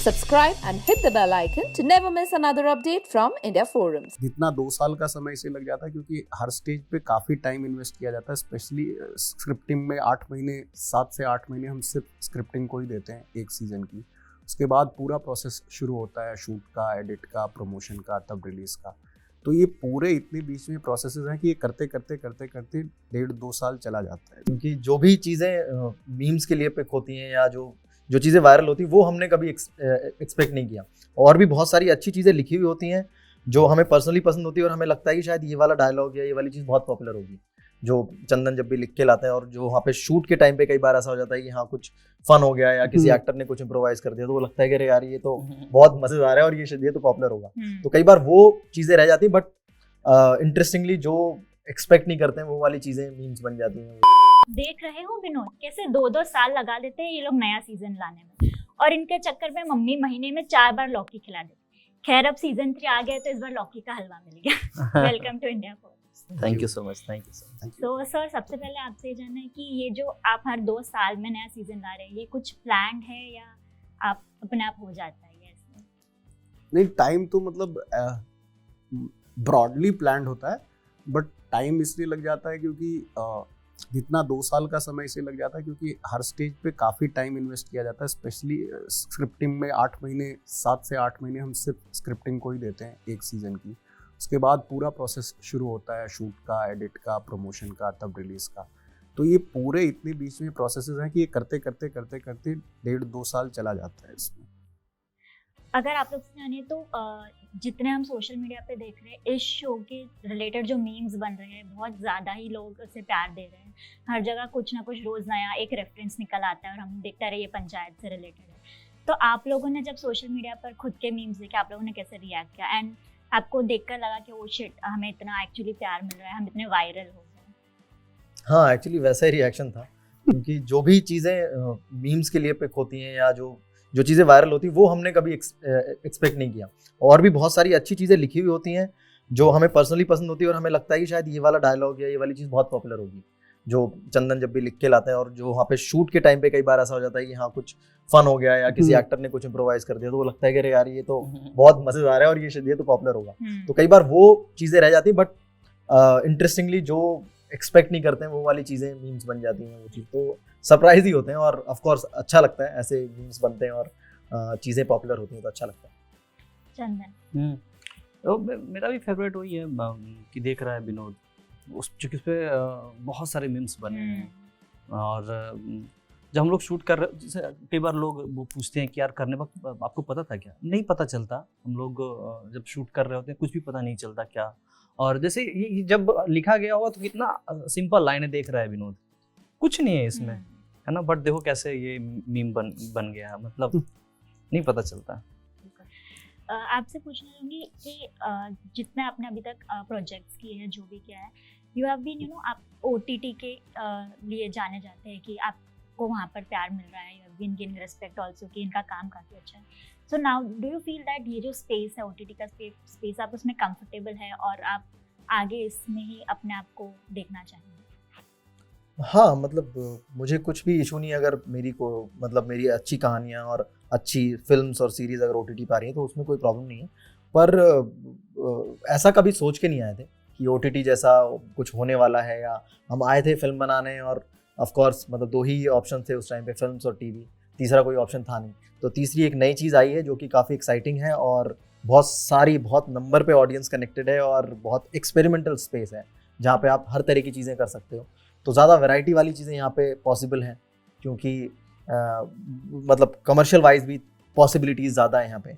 subscribe and hit the bell icon to never miss another update from India Forums. जितना 2 साल का समय इसे लग जाता है क्योंकि हर स्टेज पे काफ़ी टाइम इन्वेस्ट किया जाता है, स्पेशली स्क्रिप्टिंग में 8 महीने 7 से 8 महीने हम सिर्फ स्क्रिप्टिंग को ही देते हैं एक सीज़न की। उसके बाद पूरा प्रोसेस शुरू होता है शूट का, एडिट का, प्रमोशन का, तब रिलीज़ का। तो ये पूरे इतने बीच में प्रोसेसेस हैं कि ये करते करते 1.5-2 साल चला जाता है। क्योंकि जो भी चीज़ें मीम्स के लिए पिक होती हैं या जो चीज़ें वायरल होती हैं वो हमने कभी एक्सपेक्ट नहीं किया। और भी बहुत सारी अच्छी चीज़ें लिखी हुई होती हैं जो हमें पर्सनली पसंद होती है और हमें लगता है कि शायद ये वाला डायलॉग या ये वाली चीज़ बहुत पॉपुलर होगी, जो चंदन जब भी लिख के लाता है। और जो वहाँ पे शूट के टाइम पे कई बार ऐसा हो जाता है कि हाँ कुछ फन हो गया या किसी एक्टर ने कुछ इम्प्रोवाइज कर दिया तो वो लगता है कि अरे यार ये तो बहुत मज़ेदार है और ये तो पॉपुलर होगा। तो कई बार वो चीज़ें रह जाती हैं, बट इंटरेस्टिंगली जो एक्सपेक्ट नहीं करते हैं वो वाली चीज़ें मीम्स बन जाती हैं। देख रहे हो विनोद कैसे 2-2 साल लगा देते हैं ये लोग नया सीजन लाने में, और इनके चक्कर में मम्मी महीने में 4 बार लौकी खिला देती। खैर अब सीजन 3 आ गया तो इस बार लौकी का हलवा मिल गया। Welcome to India for. Thank you so much. तो सर सबसे पहले आपसे ये जानना है कि ये जो आप हर 2 साल में नया सीजन ला रहे हैं ये कुछ प्लान्ड है या आप अपने आप हो जाता है ये इसमें? नहीं, टाइम तो मतलब ब्रॉडली प्लान्ड होता है, बट टाइम इसलिए लग जाता है क्योंकि जितना 2 साल का समय इसे लग जाता है क्योंकि हर स्टेज पे काफ़ी टाइम इन्वेस्ट किया जाता है, स्पेशली स्क्रिप्टिंग में 8 महीने 7 से 8 महीने हम सिर्फ स्क्रिप्टिंग को ही देते हैं एक सीज़न की। उसके बाद पूरा प्रोसेस शुरू होता है शूट का, एडिट का, प्रमोशन का, तब रिलीज़ का। तो ये पूरे इतने बीच में प्रोसेसेस हैं कि ये करते करते 1.5-2 साल चला जाता है इसमें। अगर आप लोग से जाने तो जितने हम सोशल मीडिया पे देख रहे हैं इस शो के रिलेटेड जो मीम्स बन रहे हैं बहुत ज़्यादा ही लोग उसे प्यार दे रहे हैं। हर जगह कुछ ना कुछ रोज़ नया एक रेफरेंस निकल आता है और हम देखते रहे ये पंचायत से रिलेटेड है। तो आप लोगों ने जब सोशल मीडिया पर खुद के मीम्स देखे आप लोगों ने कैसे रिएक्ट किया, एंड आपको देखकर लगा कि ओ शिट हमें इतना एक्चुअली प्यार मिल रहा है, हम इतने वायरल हो गए? हाँ, एक्चुअली वैसा ही रिएक्शन था क्योंकि जो भी चीज़ें मीम्स के लिए पिक होती हैं या जो चीज़ें वायरल होती हैं वो हमने कभी एक्सपेक्ट नहीं किया। और भी बहुत सारी अच्छी चीज़ें लिखी हुई होती हैं जो हमें पर्सनली पसंद होती है और हमें लगता है कि शायद ये वाला डायलॉग या ये वाली चीज़ बहुत पॉपुलर होगी, जो चंदन जब भी लिख के लाता है। और जो वहाँ पे शूट के टाइम पे कई बार ऐसा हो जाता है कि हाँ कुछ फन हो गया या किसी एक्टर ने कुछ इम्प्रोवाइज कर दिया तो वो लगता है कि अरे यार ये तो बहुत मज़ेदार है और ये तो पॉपुलर होगा। तो कई बार वो चीज़ें रह जाती हैं, बट इंटरेस्टिंगली जो एक्सपेक्ट नहीं करते हैं वो वाली चीज़ें मीम्स बन जाती हैं। वो चीज़ तो सरप्राइज ही होते हैं और ऑफ कोर्स अच्छा लगता है ऐसे मीम्स बनते हैं और चीज़ें पॉपुलर होती हैं तो अच्छा लगता है। चंदन तो मेरा भी फेवरेट वही है कि देख रहा है विनोद उस चूँकि उस पर बहुत सारे मीम्स बने हैं। और जब हम लोग शूट कर रहे जैसे कई बार लोग वो पूछते हैं कि यार करने वक्त आपको पता था क्या? नहीं पता चलता। हम लोग जब शूट कर रहे होते हैं कुछ भी पता नहीं चलता क्या। और जैसे ये जब लिखा गया होगा तो कितना सिंपल लाइनें देख रहा है विनोद, कुछ नहीं है इसमें, है ना। बट देखो कैसे ये मीम बन गया है, मतलब नहीं पता चलता। आपसे पूछना चाहूँगी कि जितने आपने अभी तक प्रोजेक्ट्स किए हैं जो भी किया है, यू हैव बीन आप OTT के लिए जाने जाते हैं कि आपको वहाँ पर प्यार मिल रहा है, you have been gaining respect also कि इनका काम काफ़ी अच्छा है। So now do you feel that ये जो स्पेस है OTT का स्पेस आप उसमें कंफर्टेबल है और आप आगे इसमें ही अपने आप को देखना चाहेंगे? हाँ, मतलब मुझे कुछ भी इशू नहीं है अगर मेरी अच्छी कहानियाँ और अच्छी फिल्म्स और सीरीज़ अगर OTT पे आ रही है तो उसमें कोई प्रॉब्लम नहीं है। पर ऐसा कभी सोच के नहीं आए थे कि OTT जैसा कुछ होने वाला है, या हम आए थे फिल्म बनाने और ऑफ कोर्स मतलब 2 ही ऑप्शन थे उस टाइम पे, फिल्म्स और टीवी, तीसरा कोई ऑप्शन था नहीं। तो तीसरी एक नई चीज़ आई है जो कि काफ़ी एक्साइटिंग है और बहुत नंबर पे ऑडियंस कनेक्टेड है और बहुत एक्सपेरिमेंटल स्पेस है जहाँ पे आप हर तरह की चीज़ें कर सकते हो। तो ज़्यादा वैरायटी वाली चीज़ें यहाँ पे पॉसिबल हैं क्योंकि मतलब कमर्शियल वाइज भी पॉसिबिलिटीज़ ज़्यादा है यहाँ पे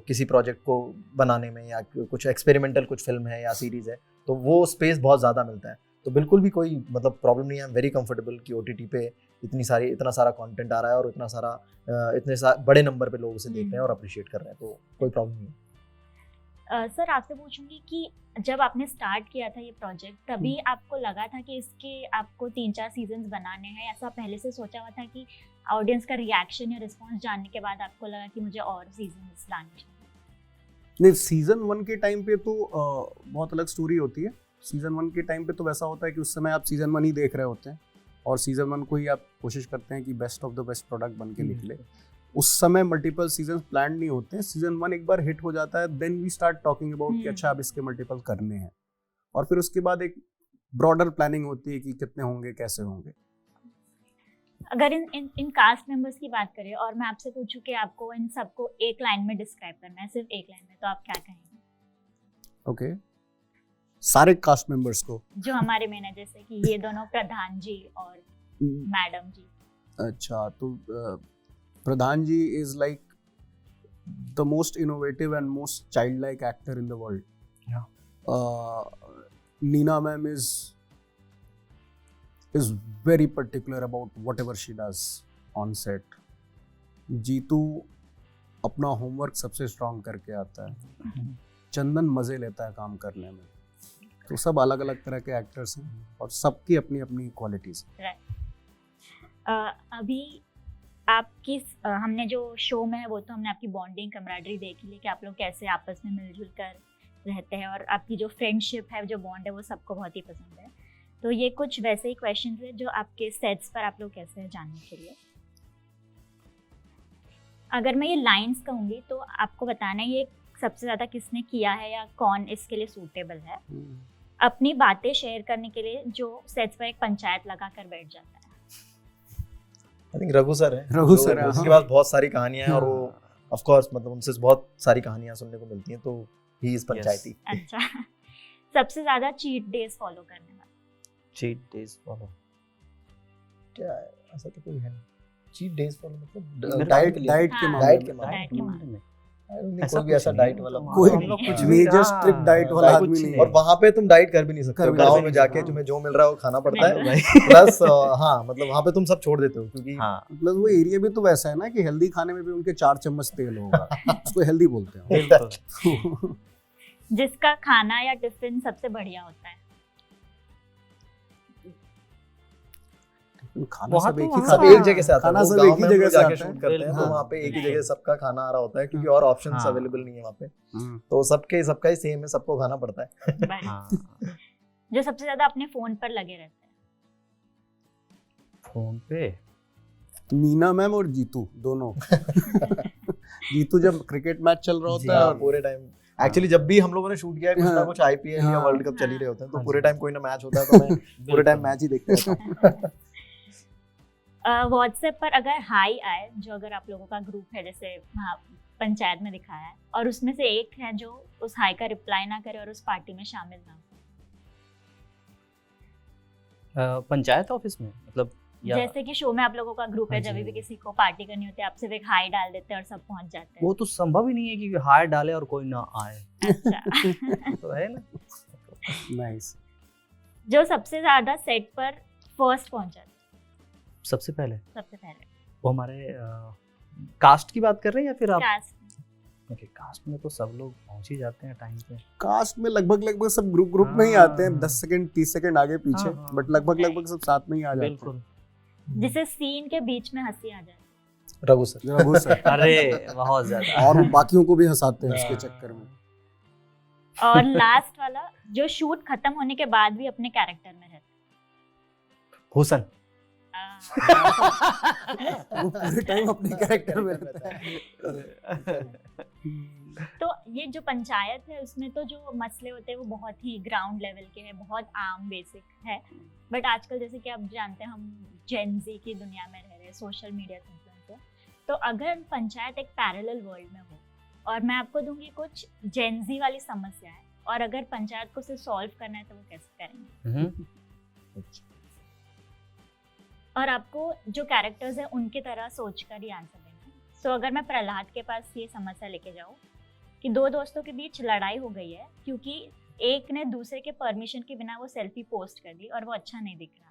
किसी प्रोजेक्ट को बनाने में, या कुछ एक्सपेरिमेंटल कुछ फिल्म है या सीरीज़ है तो वो स्पेस बहुत ज़्यादा मिलता है। तो बिल्कुल भी कोई मतलब प्रॉब्लम नहीं है। आई एम वेरी कंफर्टेबल कि OTT पे इतना सारा कंटेंट आ रहा है और इतने बड़े नंबर पे लोग उसे देख रहे हैं और अप्रिशिएट कर रहे हैं, तो कोई प्रॉब्लम नहीं है। सर आपसे पूछूंगी कि जब आपने स्टार्ट किया था ये प्रोजेक्ट तभी आपको लगा था कि इसके आपको 3-4 सीजन्स बनाने हैं, ऐसा पहले से सोचा हुआ था कि ऑडियंस का रिएक्शन या रिस्पांस जानने के बाद आपको लगा कि मुझे और सीजन्स लाने चाहिए? नहीं, सीज़न 1 के टाइम पे तो बहुत अलग स्टोरी होती है। सीज़न 1 के टाइम पे तो वैसा होता है कि उस समय आप सीज़न 1 ही देख रहे होते हैं और सीज़न 1 को ही आप कोशिश करते हैं कि best of the best product बन के निकले। उस समय मल्टीपल सीजन प्लान नहीं होते हैं, सीजन 1 एक बार हिट हो जाता है, then we start talking about कि अच्छा अब इसके मल्टीपल करने हैं, और फिर उसके बाद एक ब्रॉडर प्लानिंग होती है कि कितने होंगे, कैसे होंगे। अगर इन कास्ट मेंबर्स की बात करें और मैं आपसे पूछूं कि आपको इन सबको एक लाइन में डिस्क्राइब करना है, सिर्फ एक लाइन में, तो आप क्या कहेंगे? ओके, सारे कास्ट मेंबर्स को जो हमारे मेन है, जैसे कि ये दोनों प्रधान जी और मैडम जी। अच्छा, तो Pradhan ji is like the most innovative and most child like actor in the world. Neena ma'am इज very particular about whatever she does on set. Jitu अपना होमवर्क सबसे स्ट्रांग करके आता है, चंदन मजे लेता है काम करने में। तो सब अलग अलग तरह के एक्टर्स हैं और सबकी अपनी अपनी क्वालिटीज। अभी आपकी हमने जो शो में है वो तो हमने आपकी बॉन्डिंग कमराडरी देख ली कि आप लोग कैसे आपस में मिलजुल कर रहते हैं, और आपकी जो फ्रेंडशिप है, जो बॉन्ड है, वो सबको बहुत ही पसंद है। तो ये कुछ वैसे ही क्वेश्चंस है जो आपके सेट्स पर आप लोग कैसे हैं जानने के लिए। अगर मैं ये लाइंस कहूँगी तो आपको बताना है ये सबसे ज़्यादा किसने किया है या कौन इसके लिए सूटेबल है। अपनी बातें शेयर करने के लिए जो सेट्स पर एक पंचायत लगा कर बैठ जाता है। आई थिंक रघु सर है। रघु सर है, उसके पास बहुत सारी कहानियां हैं और वो ऑफ कोर्स मतलब उनसे बहुत सारी कहानियां सुनने को मिलती हैं, तो ही इज पंचायती। अच्छा, सबसे ज़्यादा चीट डेज फॉलो करने वाला। चीट डेज फॉलो क्या है? ऐसा तो कोई है नहीं। चीट डेज फॉलो मतलब डाइट के डाइट के हाँ, मामले डाइट में। डाइट के मामले में। कोई भी ऐसा डाइट वाला कोई हम लोग कुछ भी मेजर स्ट्रिक्ट डाइट वाला डाइट आदमी नहीं और है। वहाँ पे तुम डाइट कर भी नहीं सकते कर हो। भी गाँव नहीं में सकते, जाके हाँ। तुम्हें जो मिल रहा है वो खाना पड़ता है, बिल्कुल। प्लस हाँ मतलब वहाँ पे तुम सब छोड़ देते हो क्योंकि हाँ प्लस वो एरिया भी तो वैसा है ना कि हेल्दी खाने में भी उनके 4 चम्मच तेल होगा, उसको हेल्दी बोलते हैं। बिल्कुल। जिसका खाना या टिफिन सबसे बढ़िया होता है। खाना वहाँ सब तो एक ही वहाँ- सब खाता है। एक जगह से आता है। खाना वो सब गाँव एक ही में हम जगह लोग से जाके आता है। शूट करते हैं तो बिल्कुल। वहाँ पे एक ही बिल्कुल। जगह सबका खाना आ रहा होता है क्योंकि और ऑप्शंस हाँ। अवेलेबल नहीं है वहाँ पे, हम्म। तो सबका ही सेम है, सबको खाना पड़ता है। बढ़िया। हाँ जो सबसे ज्यादा अपने फोन पर लगे रहते हैं। फोन पे नीना मैम और जीतू दोनों। जीतू जब क्रिकेट मैच चल रहा होता है हाँ, और पूरे टाइम एक्चुअली जब भी हम लोगों ने शूट किया है कुछ ना हाँ। कुछ आईपीएल या हाँ। वर्ल्ड कप चल ही रहे होते हैं, तो हाँ पूरे जी। टाइम कोई ना मैच होता है तो मैं पूरे टाइम मैच ही देखते रहता हूँ। व्हाट्सएप पर अगर हाई आए, जो अगर आप लोगों का ग्रुप है जैसे हाँ पंचायत में दिखाया है, और उसमें से एक है जो उस हाई का रिप्लाई ना करे और उस पार्टी में शामिल ना हो। पंचायत ऑफिस में मतलब या जैसे कि शो में आप लोगों का ग्रुप है, हाँ जब जी। भी किसी को पार्टी करनी होती है आप सिर्फ एक हाई डाल देते हैं और सब पहुंच जाते हैं। वो तो संभव ही नहीं है कि हार डाले और कोई ना आए, अच्छा। तो है ना। नाइस। जो सबसे ज्यादा सेट पर फर्स्ट पहुंचा था, सबसे पहले सबसे पहले वो हमारे कास्ट की बात कर रहे हैं या फिर आप? कास्ट। ओके, कास्ट में तो सब लोग पहुंच ही जाते हैं टाइम पे। कास्ट में लगभग सब ग्रुप में ही आते हैं, 10 सेकंड 30 सेकंड आगे पीछे, हाँ, हाँ। बट लगभग सब साथ में ही आ जाते हैं। बिल्कुल। जिसे सीन के बीच में हंसी आ जाए। रघु सर। रघु सर। अरे बहुत ज्यादा। और वो बाकियों को भी हंसाते हैं उसके हाँ। चक्कर में। और लास्ट वाला जो शूट खत्म होने के बाद भी अपने कैरेक्टर में रहता हुसन। है। वो पूरे टाइम अपने कैरेक्टर में रहता है। तो ये जो पंचायत है उसमें तो जो मसले होते हैं वो बहुत ही ग्राउंड लेवल के हैं, बहुत आम बेसिक है। बट आजकल जैसे कि आप जानते हैं हम जेन ज़ी की दुनिया में रह रहे हैं, सोशल मीडिया से influencer। तो अगर पंचायत एक पैरेलल वर्ल्ड में हो और मैं आपको दूंगी कुछ जेन ज़ी वाली समस्या है, और अगर पंचायत को उसे सॉल्व करना है तो वो कैसे करेंगे? और आपको जो कैरेक्टर्स हैं उनकी तरह सोचकर ही आंसर देना है। सो अगर मैं प्रहलाद के पास ये समस्या लेके जाऊँ कि दो दोस्तों के बीच लड़ाई हो गई है क्योंकि एक ने दूसरे के परमिशन के बिना वो सेल्फी पोस्ट कर दी और वो अच्छा नहीं दिख रहा।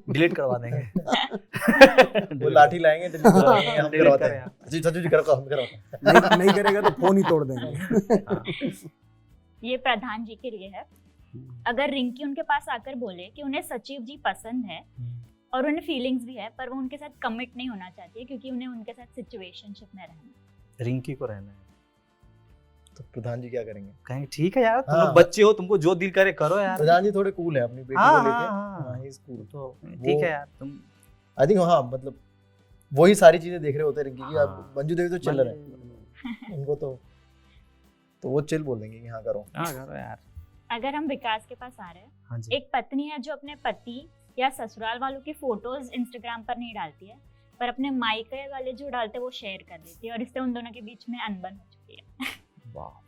डिलीट करवा देंगे। वो लाठी लाएंगे delete करवाएंगे, हम Delete करवाते करें हैं। आप। जी सच्चू जी करो हम करवाते हैं। नहीं करेगा तो फोन ही तोड़ देंगे। हाँ। ये प्रधान जी के लिए है। अगर रिंकी उनके पास आकर बोले कि उन्हें सचिव जी पसंद है और उन्हें फीलिंग्स भी है, पर वो उनके साथ कमिट नहीं होना चाहती है क्योंकि उन्हें उनके साथ सिचुएशनशिप में रहना है। रिंकी को रहना है, तो प्रधान जी क्या करेंगे? कहेंगे ठीक है यार, तुम हाँ। लोग बच्चे हो, तुमको जो दिल करे करो यार। प्रधान जी थोड़े कूल है अपनी बेटी हाँ, को लेके। हाँ, हाँ। He is cool. तो ठीक है यार, तुम आई थिंक हाँ मतलब वही सारी चीजें देख रहे होते हैं रिंकी की। अब हाँ। मंजू देवी तो चिल रहे हैं, उनको तो वो चिल बोल देंगे कि हाँ करो। हाँ करो यार। अगर हम विकास के पास आ रहे हैं, हाँ जी। एक पत्नी है जो अपने पति या ससुराल वालों की फोटोज इंस्टाग्राम पर नहीं डालती है, पर अपने मायके वाले जो डालते हैं वो शेयर कर देती है, और इससे उन दोनों के बीच में अनबन हो चुकी है। वाह।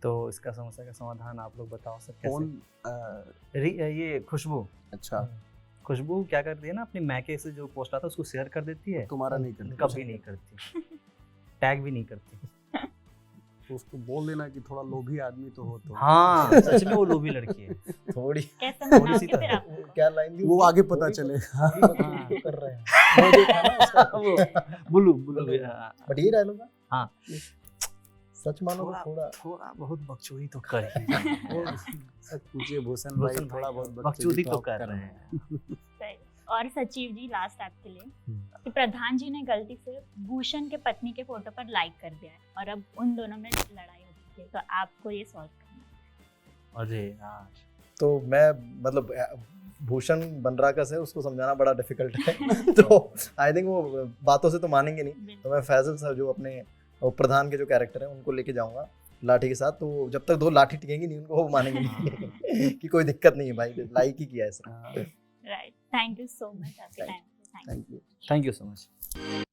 तो इसका समस्या का समाधान आप लोग बताओ सर कैसे? कौन ये खुशबू अच्छा खुशबू क्या करती है ना, अपनी मैके से जो पोस्ट आता है उसको शेयर कर देती है, तुम्हारा नहीं करती? कभी नहीं करती, टैग भी नहीं करती। तो उसको बोल देना कि थोड़ा लोभी आदमी तो हो तो। हाँ सच में वो लोभी लड़की है। थोड़ी कैसे थोड़ी मनाओगे सी फिर तरह। आपको? क्या लाइन थी वो उसकी? आगे पता थोड़ी चलेगा। थोड़ी कर रहे हैं वो जो था ना उसका। बुलू बट ये डायलॉग है हाँ। सच मानो तो थोड़ा थोड़ा थोड़ा बहुत बकचोदी तो कर ही रहे हैं। सच पूछिए भूषण भाई, भूषण थोड़ा भाई, बहुत बकचोदी तो आप कर रहे हैं। सही। और सचिव जी लास्ट आपके लिए कि प्रधान जी ने गलती से भूषण के पत्नी के फोटो पर लाइक कर दिया है और अब उन दोनों में लड़ाई हो चुकी है, तो आपको ये सॉल्व करना है। अरे यार तो मैं मतलब भूषण बनराकस है, उसको समझाना बड़ा डिफिकल्ट है। तो आई थिंक वो बातों से तो मानेंगे नहीं, तो मैं फैजल सर जो अपने प्रधान के जो कैरेक्टर है उनको लेके जाऊंगा लाठी के साथ। तो जब तक दो लाठी टिकेंगी नहीं उनको वो मानेंगे नहीं कि कोई दिक्कत नहीं है भाई, लाइक ही किया है sir. Right, thank you so much आपके time. Thank you. Thank you so much.